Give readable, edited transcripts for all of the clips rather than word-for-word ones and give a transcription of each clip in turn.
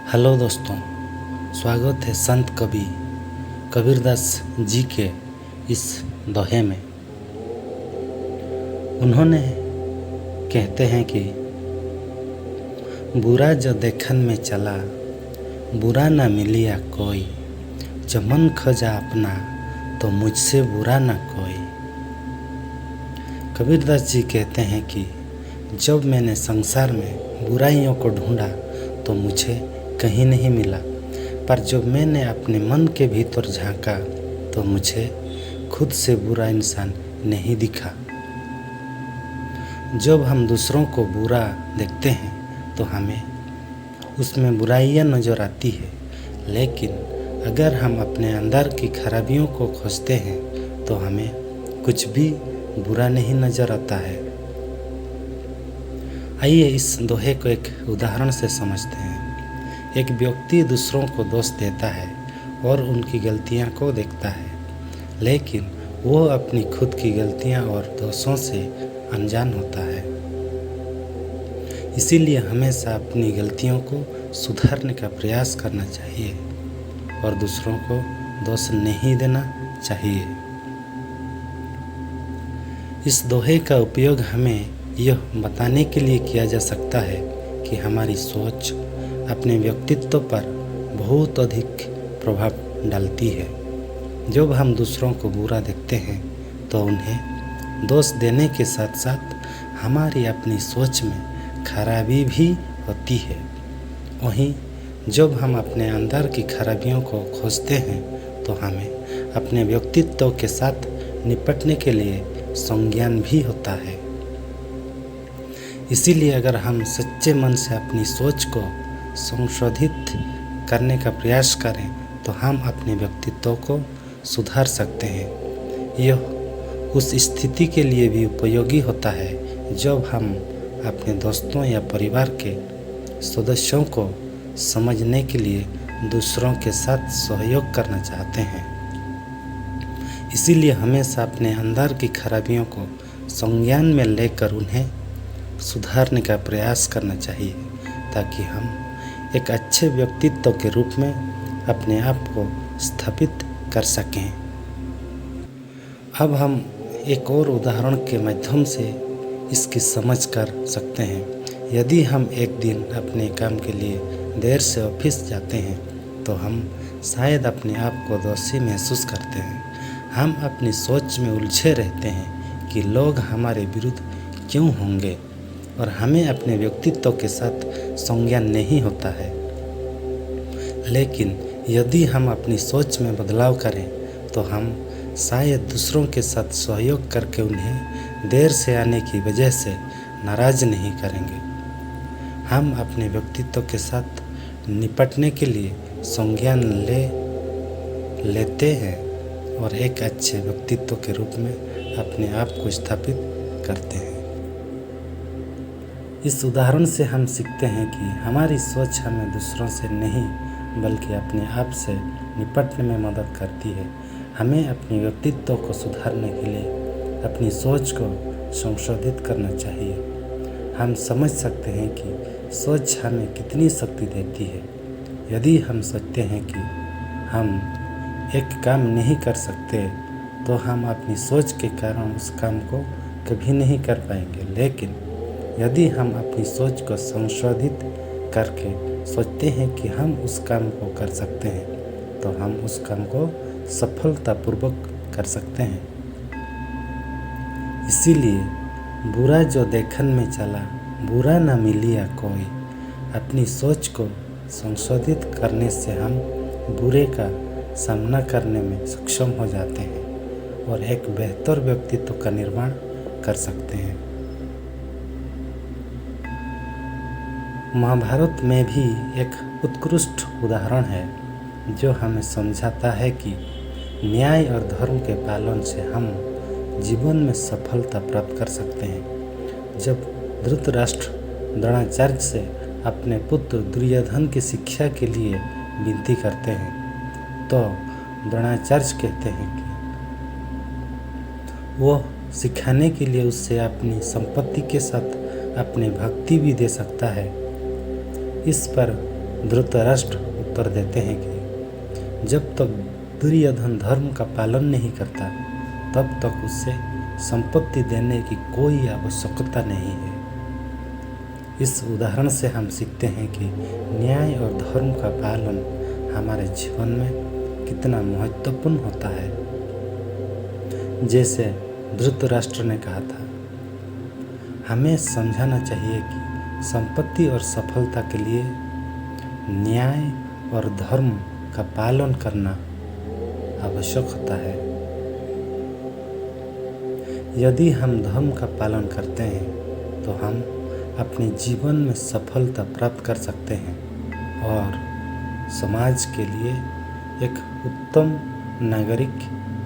Hello दोस्तों, स्वागत है संत कवि कबीरदास जी के इस दोहे में। उन्होंने कहते हैं कि बुरा जो देखन में चला, बुरा ना मिलिया कोई, जो मन खोजा अपना तो मुझसे बुरा ना कोई। कबीरदास जी कहते हैं कि जब मैंने संसार में बुराइयों को ढूंढा तो मुझे कहीं नहीं मिला, पर जब मैंने अपने मन के भीतर झांका तो मुझे खुद से बुरा इंसान नहीं दिखा। जब हम दूसरों को बुरा देखते हैं तो हमें उसमें बुराइयां नज़र आती है, लेकिन अगर हम अपने अंदर की खराबियों को खोजते हैं तो हमें कुछ भी बुरा नहीं नज़र आता है। आइए इस दोहे को एक उदाहरण से समझते हैं। एक व्यक्ति दूसरों को दोष देता है और उनकी गलतियां को देखता है, लेकिन वो अपनी खुद की गलतियां और दोषों से अनजान होता है। इसीलिए हमेशा अपनी गलतियों को सुधारने का प्रयास करना चाहिए और दूसरों को दोष नहीं देना चाहिए। इस दोहे का उपयोग हमें यह बताने के लिए किया जा सकता है कि हमारी सोच अपने व्यक्तित्व पर बहुत अधिक प्रभाव डालती है। जब हम दूसरों को बुरा देखते हैं तो उन्हें दोष देने के साथ साथ हमारी अपनी सोच में खराबी भी होती है। वहीं जब हम अपने अंदर की खराबियों को खोजते हैं तो हमें अपने व्यक्तित्व के साथ निपटने के लिए संज्ञान भी होता है। इसीलिए अगर हम सच्चे मन से अपनी सोच को संशोधित करने का प्रयास करें तो हम अपने व्यक्तित्व को सुधार सकते हैं। यह उस स्थिति के लिए भी उपयोगी होता है जब हम अपने दोस्तों या परिवार के सदस्यों को समझने के लिए दूसरों के साथ सहयोग करना चाहते हैं। इसीलिए हमेशा अपने अंदर की खराबियों को संज्ञान में लेकर उन्हें सुधारने का प्रयास करना चाहिए, ताकि हम एक अच्छे व्यक्तित्व के रूप में अपने आप को स्थापित कर सकें। अब हम एक और उदाहरण के माध्यम से इसकी समझ कर सकते हैं। यदि हम एक दिन अपने काम के लिए देर से ऑफिस जाते हैं तो हम शायद अपने आप को दोषी महसूस करते हैं। हम अपनी सोच में उलझे रहते हैं कि लोग हमारे विरुद्ध क्यों होंगे, और हमें अपने व्यक्तित्व के साथ संज्ञान नहीं होता है। लेकिन यदि हम अपनी सोच में बदलाव करें तो हम शायद दूसरों के साथ सहयोग करके उन्हें देर से आने की वजह से नाराज नहीं करेंगे। हम अपने व्यक्तित्व के साथ निपटने के लिए संज्ञान लेते हैं और एक अच्छे व्यक्तित्व के रूप में अपने आप को स्थापित करते हैं। इस उदाहरण से हम सीखते हैं कि हमारी सोच हमें दूसरों से नहीं बल्कि अपने आप से निपटने में मदद करती है। हमें अपने व्यक्तित्व को सुधारने के लिए अपनी सोच को संशोधित करना चाहिए। हम समझ सकते हैं कि सोच हमें कितनी शक्ति देती है। यदि हम सोचते हैं कि हम एक काम नहीं कर सकते तो हम अपनी सोच के कारण उस काम को कभी नहीं कर पाएंगे, लेकिन यदि हम अपनी सोच को संशोधित करके सोचते हैं कि हम उस काम को कर सकते हैं तो हम उस काम को सफलतापूर्वक कर सकते हैं। इसीलिए बुरा जो देखन में चला, बुरा ना मिलिया कोई। अपनी सोच को संशोधित करने से हम बुरे का सामना करने में सक्षम हो जाते हैं और एक बेहतर व्यक्तित्व का निर्माण कर सकते हैं। महाभारत में भी एक उत्कृष्ट उदाहरण है जो हमें समझाता है कि न्याय और धर्म के पालन से हम जीवन में सफलता प्राप्त कर सकते हैं। जब धृतराष्ट्र द्रोणाचार्य से अपने पुत्र दुर्योधन की शिक्षा के लिए विनती करते हैं तो द्रोणाचार्य कहते हैं कि वह सिखाने के लिए उससे अपनी संपत्ति के साथ अपनी भक्ति भी दे सकता है। इस पर धृतराष्ट्र उत्तर देते हैं कि जब तक दुर्योधन धर्म का पालन नहीं करता तब तक उसे संपत्ति देने की कोई आवश्यकता नहीं है। इस उदाहरण से हम सीखते हैं कि न्याय और धर्म का पालन हमारे जीवन में कितना महत्वपूर्ण होता है। जैसे धृतराष्ट्र ने कहा था, हमें समझाना चाहिए कि संपत्ति और सफलता के लिए न्याय और धर्म का पालन करना आवश्यक होता है। यदि हम धर्म का पालन करते हैं तो हम अपने जीवन में सफलता प्राप्त कर सकते हैं और समाज के लिए एक उत्तम नागरिक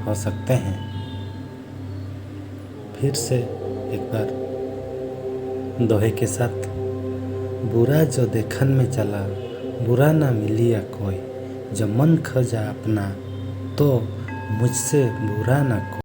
हो सकते हैं। फिर से एक बार दोहे के साथ, बुरा जो देखन में चला बुरा ना मिलिया कोई, जो मन खोजा अपना तो मुझसे बुरा ना कोई।